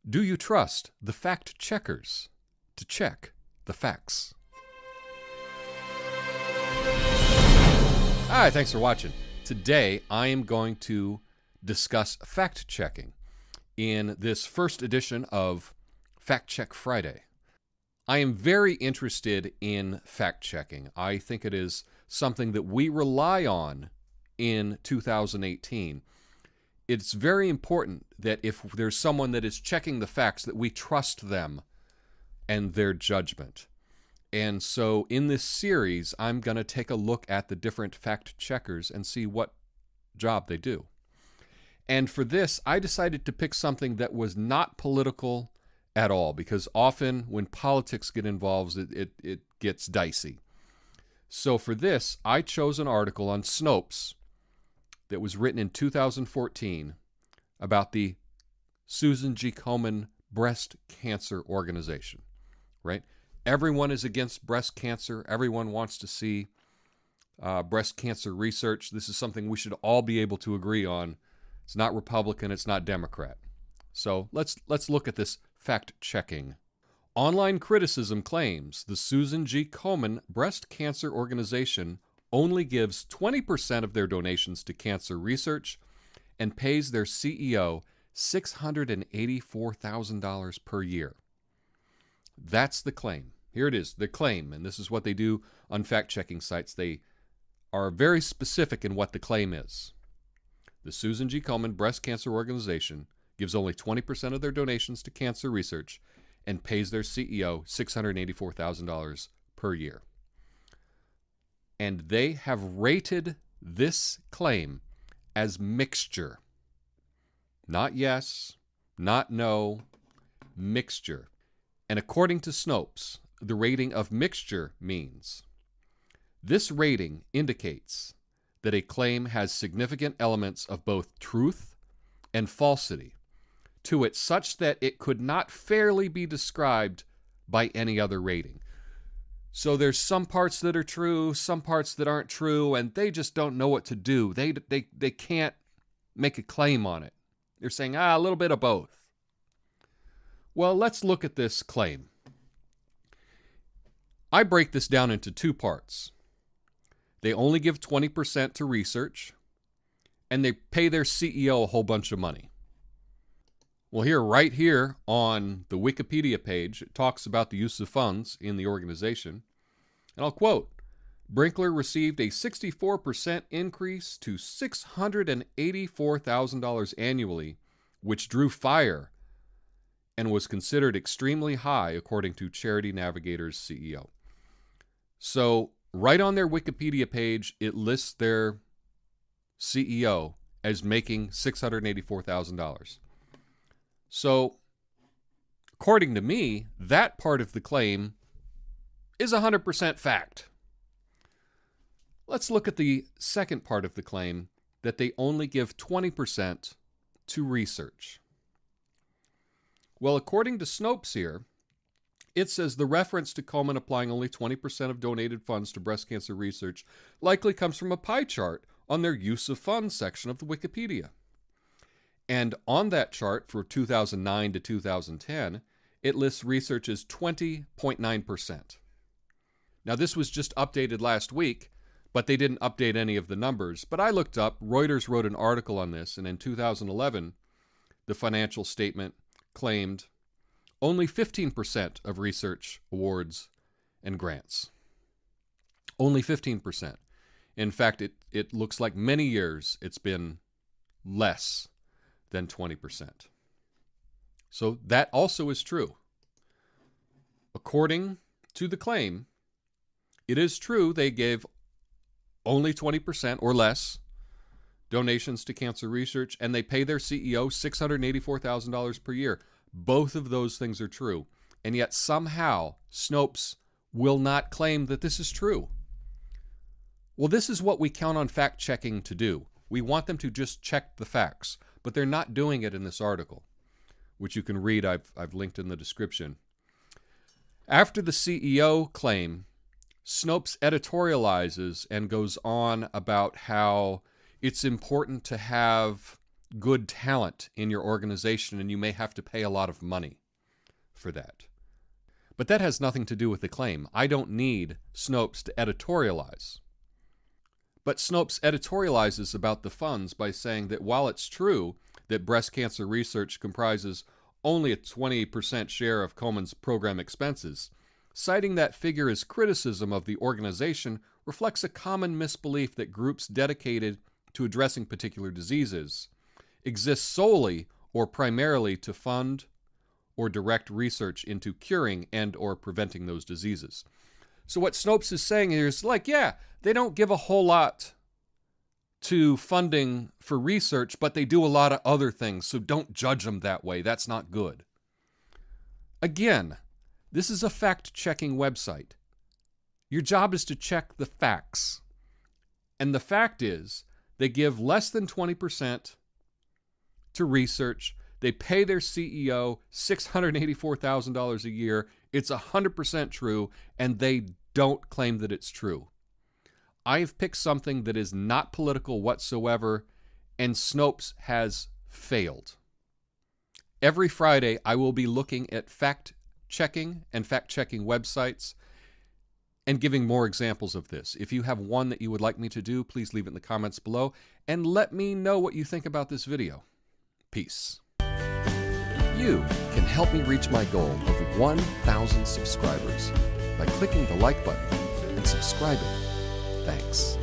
Do you trust the fact checkers to check the facts? Hi, thanks for watching. Today, I am going to discuss fact checking in this first edition of Fact Check Friday. I am very interested in fact checking. I think it is something that we rely on in 2018. It's very important that if there's someone that is checking the facts, that we trust them and their judgment. And so in this series, I'm going to take a look at the different fact checkers and see what job they do. And for this, I decided to pick something that was not political at all, because often when politics get involved, it gets dicey. So for this, I chose an article on Snopes that was written in 2014 about the Susan G. Komen Breast Cancer Organization, right? Everyone is against breast cancer. Everyone wants to see breast cancer research. This is something we should all be able to agree on. It's not Republican, it's not Democrat. So let's look at this fact-checking. Online criticism claims the Susan G. Komen Breast Cancer Organization only gives 20% of their donations to cancer research and pays their CEO $684,000 per year. That's the claim. Here it is, the claim, and this is what they do on fact-checking sites. They are very specific in what the claim is. The Susan G. Komen Breast Cancer Organization gives only 20% of their donations to cancer research and pays their CEO $684,000 per year. And they have rated this claim as mixture. Not yes, not no, mixture. And according to Snopes, the rating of mixture means this rating indicates that a claim has significant elements of both truth and falsity to it, such that it could not fairly be described by any other rating. So there's some parts that are true, some parts that aren't true, and they just don't know what to do. They can't make a claim on it. They're saying, a little bit of both. Well, let's look at this claim. I break this down into two parts. They only give 20% to research, and they pay their CEO a whole bunch of money. Well, right here on the Wikipedia page, it talks about the use of funds in the organization. And I'll quote, Brinkler received a 64% increase to $684,000 annually, which drew fire and was considered extremely high, according to Charity Navigator's CEO. So right on their Wikipedia page, it lists their CEO as making $684,000. So, according to me, that part of the claim is 100% fact. Let's look at the second part of the claim, that they only give 20% to research. Well, according to Snopes here, it says the reference to Komen applying only 20% of donated funds to breast cancer research likely comes from a pie chart on their use of funds section of the Wikipedia. And on that chart for 2009 to 2010, it lists research as 20.9%. Now, this was just updated last week, but they didn't update any of the numbers. But I looked up, Reuters wrote an article on this, and in 2011, the financial statement claimed only 15% of research awards and grants. Only 15%. In fact, it looks like many years it's been less than 20%. So that also is true. According to the claim, it is true they gave only 20% or less donations to cancer research, and they pay their CEO $684,000 per year. Both of those things are true. And yet somehow Snopes will not claim that this is true. Well, this is what we count on fact-checking to do. We want them to just check the facts, but they're not doing it in this article, which you can read. I've linked in the description. After the CEO claim, Snopes editorializes and goes on about how it's important to have good talent in your organization, and you may have to pay a lot of money for that. But that has nothing to do with the claim. I don't need Snopes to editorialize. But Snopes editorializes about the funds by saying that while it's true that breast cancer research comprises only a 20% share of Komen's program expenses, citing that figure as criticism of the organization reflects a common misbelief that groups dedicated to addressing particular diseases exist solely or primarily to fund or direct research into curing and or preventing those diseases. So what Snopes is saying here is like, yeah, they don't give a whole lot to funding for research, but they do a lot of other things, so don't judge them that way. That's not good. Again, this is a fact-checking website. Your job is to check the facts. And the fact is, they give less than 20% to research. They pay their CEO $684,000 a year. It's 100% true, and they don't claim that it's true. I have picked something that is not political whatsoever, and Snopes has failed. Every Friday, I will be looking at fact-checking and fact-checking websites and giving more examples of this. If you have one that you would like me to do, please leave it in the comments below, and let me know what you think about this video. Peace. You can help me reach my goal of 1,000 subscribers by clicking the like button and subscribing. Thanks.